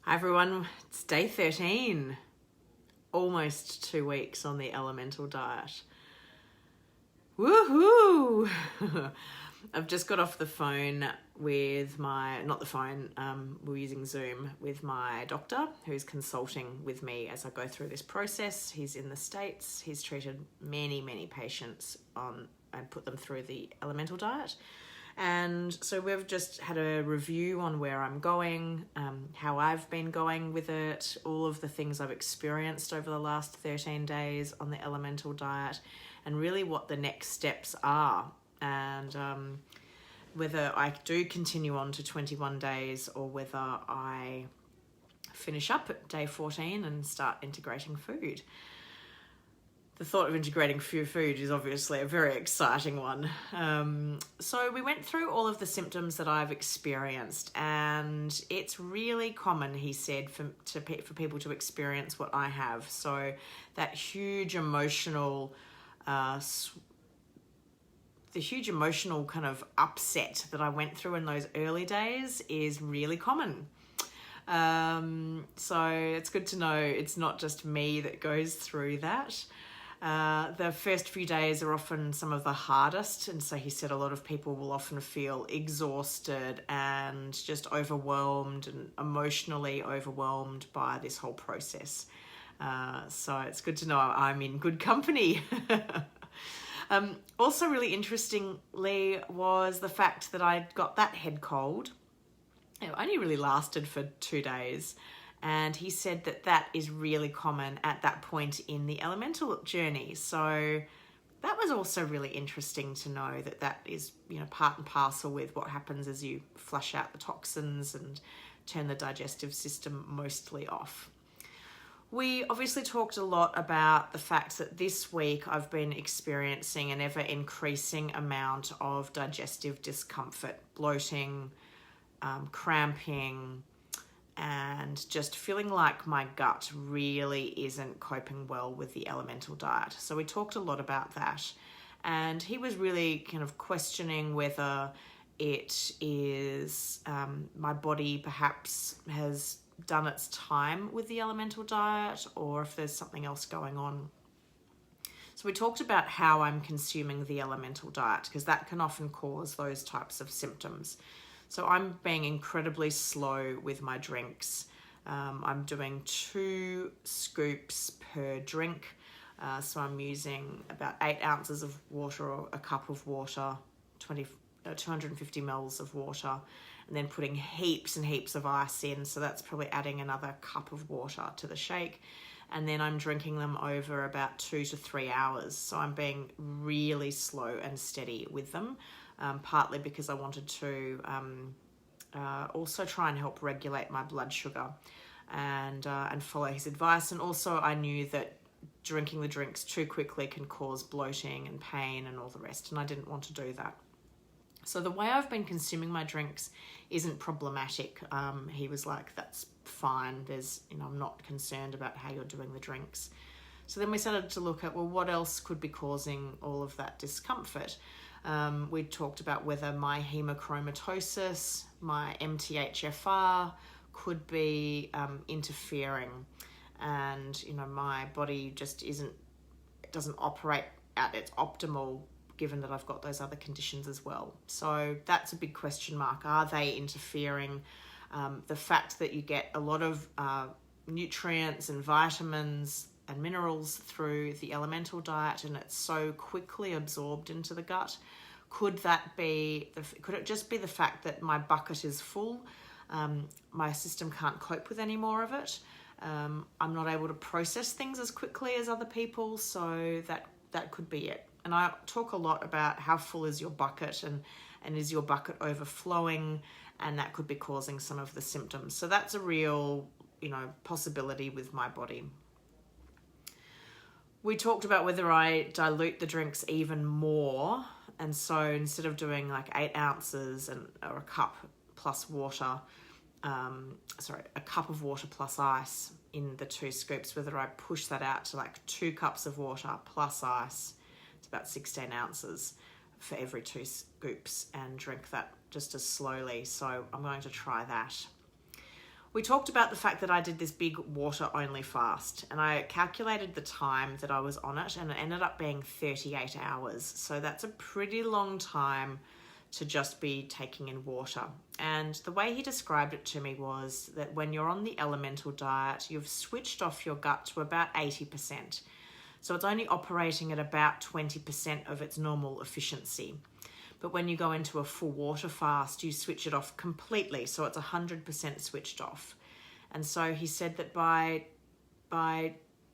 Hi everyone, it's day 13. Almost 2 weeks on the elemental diet. Woohoo! I've just got off the phone with we're using Zoom with my doctor who's consulting with me as I go through this process. He's in the States. He's treated many patients and put them through the elemental diet. And so we've just had a review on where I'm going, how I've been going with it, all of the things I've experienced over the last 13 days on the elemental diet, and really what the next steps are, and whether I do continue on to 21 days or whether I finish up at day 14 and start integrating food. The thought of integrating food is obviously a very exciting one. So we went through all of the symptoms that I've experienced, and it's really common, he said, for people to experience what I have. So that huge emotional, kind of upset that I went through in those early days is really common. So it's good to know it's not just me that goes through that. The first few days are often some of the hardest, and so he said a lot of people will often feel exhausted and just overwhelmed and emotionally overwhelmed by this whole process. So it's good to know I'm in good company. Also really interestingly was the fact that I got that head cold. It only really lasted for 2 days. And he said that is really common at that point in the elemental journey. So that was also really interesting to know that is, part and parcel with what happens as you flush out the toxins and turn the digestive system mostly off. We obviously talked a lot about the fact that this week I've been experiencing an ever increasing amount of digestive discomfort, bloating, cramping, and just feeling like my gut really isn't coping well with the elemental diet. So we talked a lot about that. And he was really kind of questioning whether it is my body perhaps has done its time with the elemental diet, or if there's something else going on. So we talked about how I'm consuming the elemental diet, because that can often cause those types of symptoms. So I'm being incredibly slow with my drinks. I'm doing 2 scoops per drink. So I'm using about 8 ounces of water or a cup of water, 250 mils of water, and then putting heaps and heaps of ice in. So that's probably adding another cup of water to the shake. And then I'm drinking them over about 2 to 3 hours. So I'm being really slow and steady with them. Partly because I wanted to also try and help regulate my blood sugar and follow his advice. And also I knew that drinking the drinks too quickly can cause bloating and pain and all the rest, and I didn't want to do that. So the way I've been consuming my drinks isn't problematic. He was like, that's fine. I'm not concerned about how you're doing the drinks. So then we started to look at, well, what else could be causing all of that discomfort? We talked about whether my hemochromatosis, my MTHFR could be interfering, and my body just doesn't operate at its optimal, given that I've got those other conditions as well. So that's a big question mark. Are they interfering? The fact that you get a lot of nutrients and vitamins and minerals through the elemental diet, and it's so quickly absorbed into the gut. Could it just be the fact that my bucket is full? My system can't cope with any more of it. I'm not able to process things as quickly as other people, so that could be it. And I talk a lot about how full is your bucket, and is your bucket overflowing, and that could be causing some of the symptoms. So that's a real, possibility with my body. We talked about whether I dilute the drinks even more. And so instead of doing like 8 ounces or a cup plus water, a cup of water plus ice in the 2 scoops, whether I push that out to like 2 cups of water plus ice, it's about 16 ounces for every 2 scoops, and drink that just as slowly. So I'm going to try that. We talked about the fact that I did this big water only fast, and I calculated the time that I was on it, and it ended up being 38 hours. So that's a pretty long time to just be taking in water. And the way he described it to me was that when you're on the elemental diet, you've switched off your gut to about 80%. So it's only operating at about 20% of its normal efficiency. But when you go into a full water fast, you switch it off completely. So it's 100% switched off. And so he said that by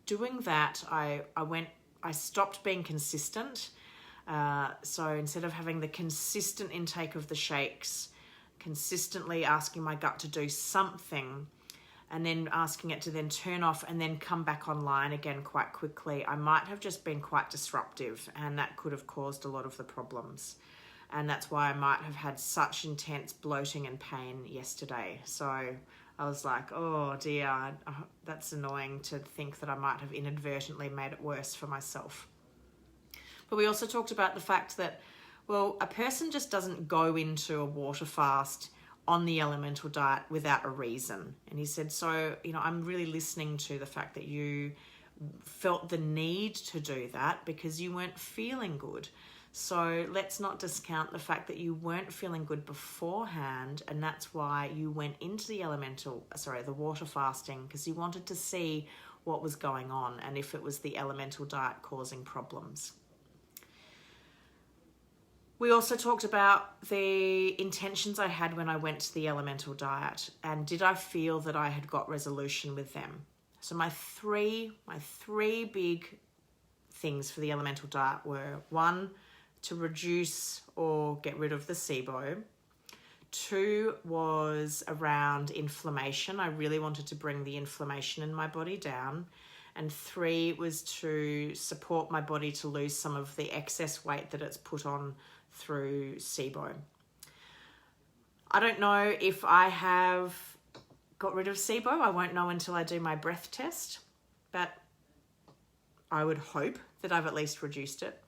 doing that, I stopped being consistent. So instead of having the consistent intake of the shakes, consistently asking my gut to do something, and then asking it to then turn off and then come back online again quite quickly, I might have just been quite disruptive, and that could have caused a lot of the problems. And that's why I might have had such intense bloating and pain yesterday. So I was like, oh dear, that's annoying to think that I might have inadvertently made it worse for myself. But we also talked about the fact that, well, a person just doesn't go into a water fast on the elemental diet without a reason. And he said, so, I'm really listening to the fact that you felt the need to do that because you weren't feeling good. So let's not discount the fact that you weren't feeling good beforehand, and that's why you went into the water fasting, because you wanted to see what was going on and if it was the elemental diet causing problems. We also talked about the intentions I had when I went to the elemental diet, and did I feel that I had got resolution with them. So my three big things for the elemental diet were: 1, to reduce or get rid of the SIBO. 2 was around inflammation. I really wanted to bring the inflammation in my body down. And 3 was to support my body to lose some of the excess weight that it's put on through SIBO. I don't know if I have got rid of SIBO. I won't know until I do my breath test, but I would hope that I've at least reduced it.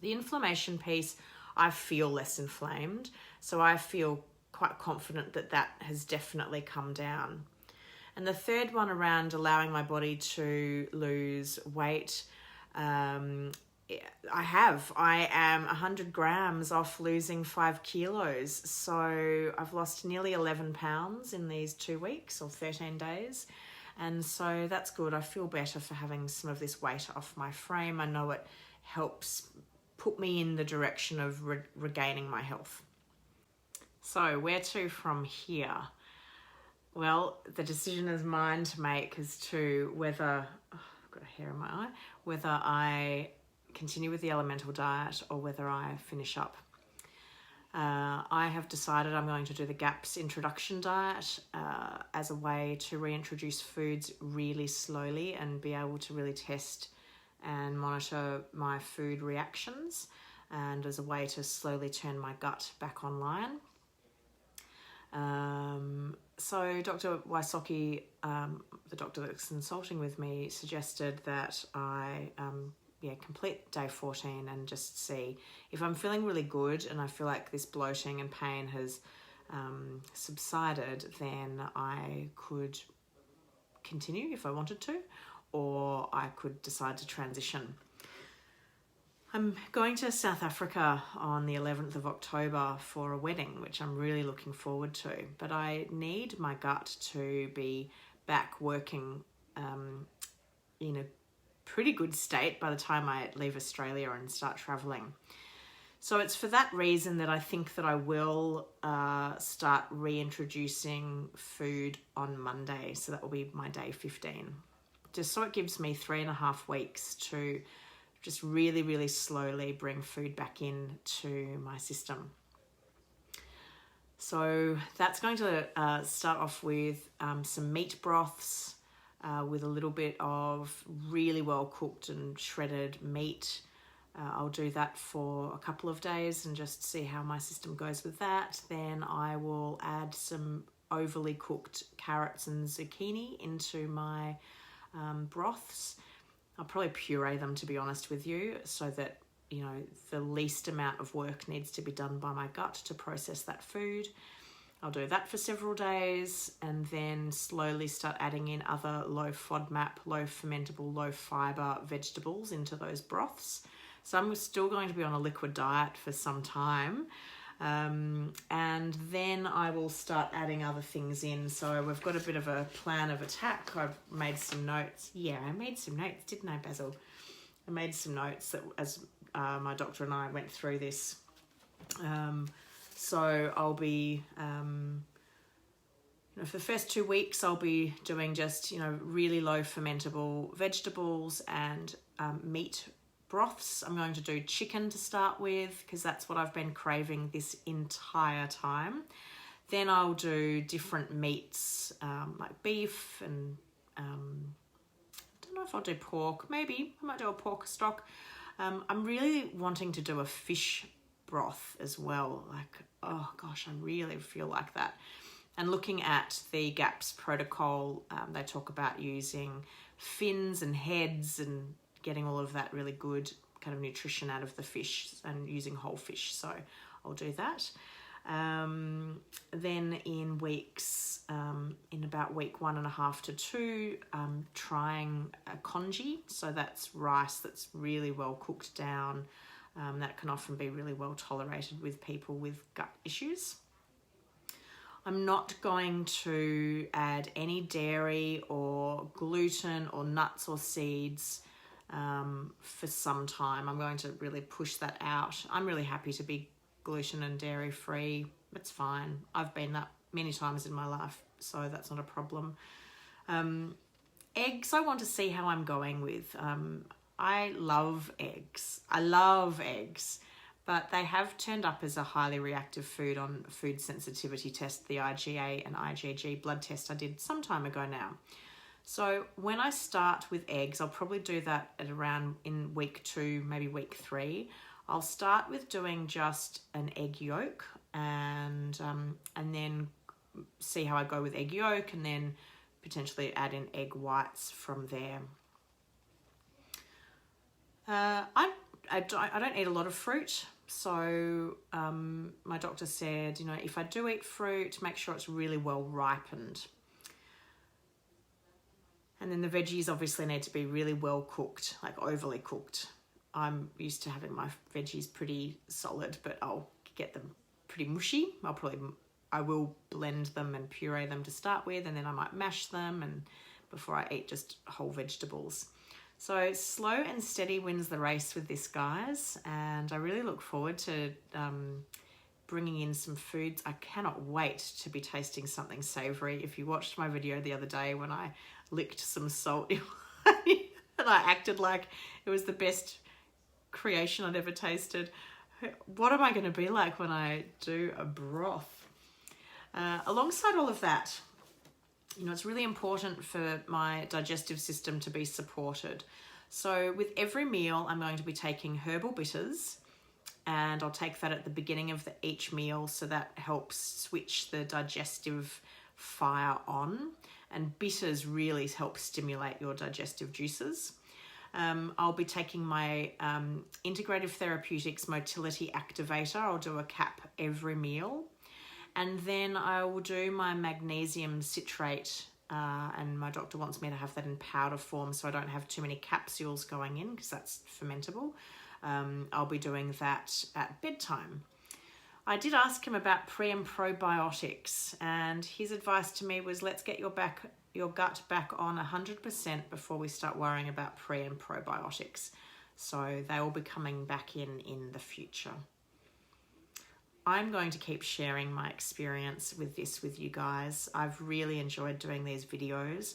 The inflammation piece, I feel less inflamed, so I feel quite confident that that has definitely come down. And the third one around allowing my body to lose weight, I am 100 grams off losing 5 kilos. So I've lost nearly 11 pounds in these 2 weeks or 13 days. And so that's good. I feel better for having some of this weight off my frame. I know it helps put me in the direction of regaining my health. So where to from here? Well, the decision is mine to make as to whether, I've got a hair in my eye, whether I continue with the elemental diet or whether I finish up. I have decided I'm going to do the GAPS introduction diet as a way to reintroduce foods really slowly and be able to really test and monitor my food reactions, and as a way to slowly turn my gut back online. So Dr. Wysocki, the doctor that's consulting with me, suggested that I complete day 14 and just see if I'm feeling really good and I feel like this bloating and pain has subsided, then I could continue if I wanted to, or I could decide to transition. I'm going to South Africa on the 11th of October for a wedding, which I'm really looking forward to. But I need my gut to be back working in a pretty good state by the time I leave Australia and start traveling. So it's for that reason that I think that I will start reintroducing food on Monday. So that will be my day 15. Just so it gives me 3.5 weeks to just really, really slowly bring food back into my system. So that's going to start off with some meat broths with a little bit of really well cooked and shredded meat. I'll do that for a couple of days and just see how my system goes with that. Then I will add some overly cooked carrots and zucchini into my broths. I'll probably puree them, to be honest with you, so that, the least amount of work needs to be done by my gut to process that food. I'll do that for several days and then slowly start adding in other low FODMAP, low fermentable, low fiber vegetables into those broths. So I'm still going to be on a liquid diet for some time. And then I will start adding other things in. So we've got a bit of a plan of attack. I've made some notes. Yeah, I made some notes, didn't I, Basil? I made some notes that as my doctor and I went through this. So I'll be, for the first 2 weeks, I'll be doing just, really low fermentable vegetables and meat broths. I'm going to do chicken to start with because that's what I've been craving this entire time. Then I'll do different meats like beef and I don't know if I'll do pork. Maybe I might do a pork stock. I'm really wanting to do a fish broth as well. Like, oh gosh, I really feel like that. And looking at the GAPS protocol, they talk about using fins and heads and getting all of that really good kind of nutrition out of the fish and using whole fish. So I'll do that. Then in weeks, in about week 1.5 to 2, trying a congee. So that's rice that's really well cooked down. That can often be really well tolerated with people with gut issues. I'm not going to add any dairy or gluten or nuts or seeds for some time. I'm going to really push that out. I'm really happy to be gluten and dairy free. It's fine. I've been that many times in my life, so that's not a problem. Eggs, I want to see how I'm going with. I love eggs. But they have turned up as a highly reactive food on food sensitivity test, the IgA and IgG blood test I did some time ago now. So when I start with eggs, I'll probably do that at around in week 2, maybe week 3. I'll start with doing just an egg yolk and then see how I go with egg yolk and then potentially add in egg whites from there. I don't eat a lot of fruit. So my doctor said, if I do eat fruit, make sure it's really well ripened. And then the veggies obviously need to be really well cooked, like overly cooked. I'm used to having my veggies pretty solid, but I'll get them pretty mushy. I will blend them and puree them to start with, and then I might mash them and before I eat just whole vegetables. So slow and steady wins the race with this, guys. And I really look forward to bringing in some foods. I cannot wait to be tasting something savory. If you watched my video the other day when I licked some salt and I acted like it was the best creation I'd ever tasted, what am I going to be like when I do a broth? Alongside all of that, it's really important for my digestive system to be supported. So with every meal, I'm going to be taking herbal bitters, and I'll take that at the beginning of each meal, so that helps switch the digestive fire on. And bitters really help stimulate your digestive juices. I'll be taking my Integrative Therapeutics Motility Activator. I'll do a cap every meal. And then I will do my magnesium citrate, and my doctor wants me to have that in powder form so I don't have too many capsules going in because that's fermentable. I'll be doing that at bedtime. I did ask him about pre and probiotics, and his advice to me was let's get your gut back on 100% before we start worrying about pre and probiotics. So they will be coming back in the future. I'm going to keep sharing my experience with this with you guys. I've really enjoyed doing these videos.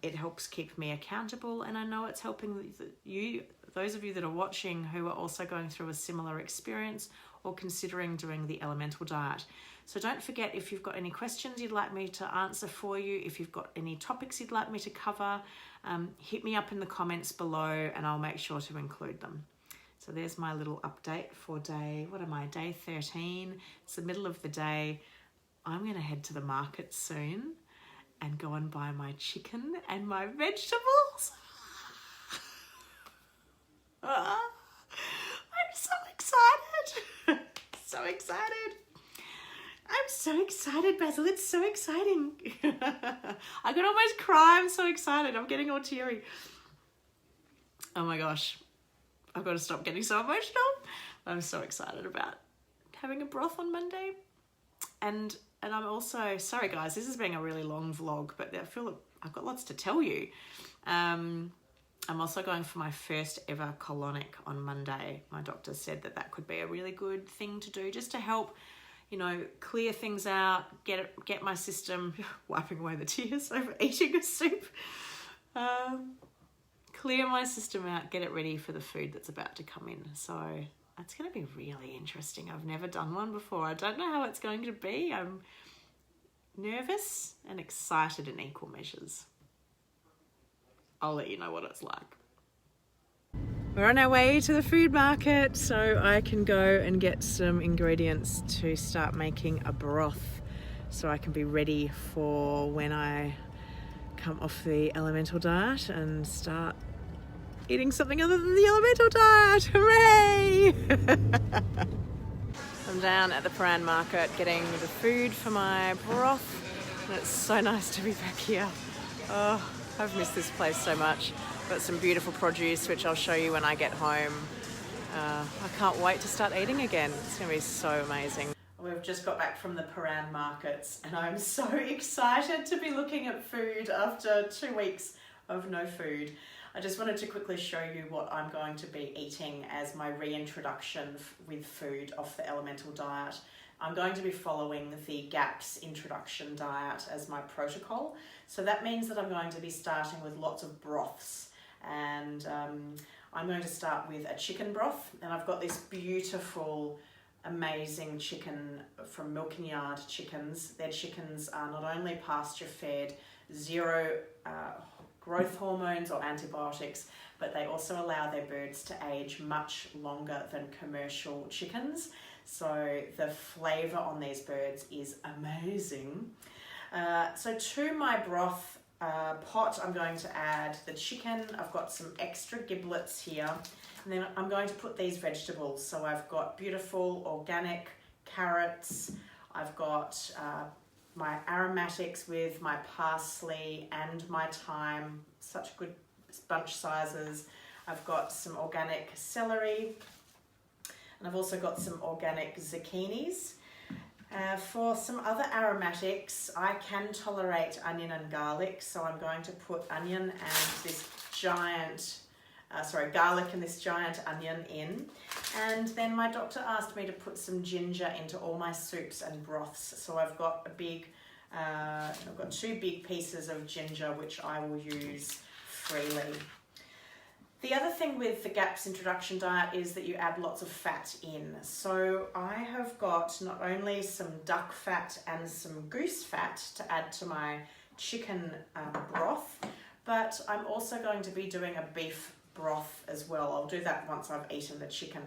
It helps keep me accountable, and I know it's helping you, those of you that are watching who are also going through a similar experience or considering doing the elemental diet. So don't forget, if you've got any questions you'd like me to answer for you, if you've got any topics you'd like me to cover, hit me up in the comments below and I'll make sure to include them. So there's my little update for day 13. It's the middle of the day. I'm going to head to the market soon and go and buy my chicken and my vegetables. I'm so excited. So excited. I'm so so excited, Basil. It's so exciting. I could almost cry. I'm so excited. I'm getting all teary. Oh my gosh. I've got to stop getting so emotional. I'm so excited about having a broth on Monday. And I'm also, sorry guys, this is being a really long vlog, but I feel I've got lots to tell you. I'm also going for my first ever colonic on Monday. My doctor said that could be a really good thing to do just to help, you know, clear things out, get my system, wiping away the tears over eating a soup, clear my system out, get it ready for the food that's about to come in. So that's going to be really interesting. I've never done one before. I don't know how it's going to be. I'm nervous and excited in equal measures. I'll let you know what it's like. We're on our way to the food market so I can go and get some ingredients to start making a broth so I can be ready for when I come off the elemental diet and start eating something other than the elemental diet. Hooray! I'm down at the Paran market getting the food for my broth and it's so nice to be back here. Oh, I've missed this place so much. Got some beautiful produce which I'll show you when I get home. I can't wait to start eating again. It's going to be so amazing. We've just got back from the Paran markets and I'm so excited to be looking at food after 2 weeks of no food. I just wanted to quickly show you what I'm going to be eating as my reintroduction with food off the elemental diet. I'm going to be following the GAPS introduction diet as my protocol. So that means that I'm going to be starting with lots of broths. And I'm going to start with a chicken broth. And I've got this beautiful, amazing chicken from Milking Yard Chickens. Their chickens are not only pasture fed, zero growth hormones or antibiotics, but they also allow their birds to age much longer than commercial chickens. So the flavour on these birds is amazing. So to my broth pot, I'm going to add the chicken. I've got some extra giblets here. And then I'm going to put these vegetables. So I've got beautiful organic carrots. I've got my aromatics with my parsley and my thyme, such good bunch sizes. I've got some organic celery. And I've also got some organic zucchinis. For some other aromatics, I can tolerate onion and garlic, so I'm going to put onion and this giant, garlic and this giant onion in. And then my doctor asked me to put some ginger into all my soups and broths. So I've got I've got 2 big pieces of ginger, which I will use freely. The other thing with the GAPS introduction diet is that you add lots of fat in. So I have got not only some duck fat and some goose fat to add to my chicken broth, but I'm also going to be doing a beef broth as well. I'll do that once I've eaten the chicken.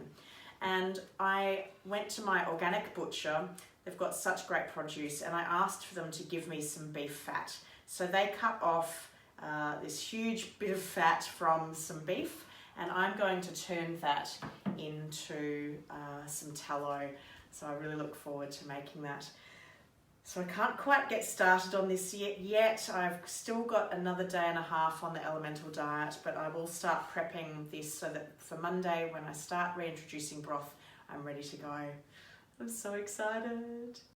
And I went to my organic butcher. They've got such great produce, and I asked for them to give me some beef fat. So they cut off this huge bit of fat from some beef, and I'm going to turn that into some tallow. So I really look forward to making that. So I can't quite get started on this yet. I've still got another day and a half on the elemental diet, but I will start prepping this so that for Monday, when I start reintroducing broth, I'm ready to go. I'm so excited.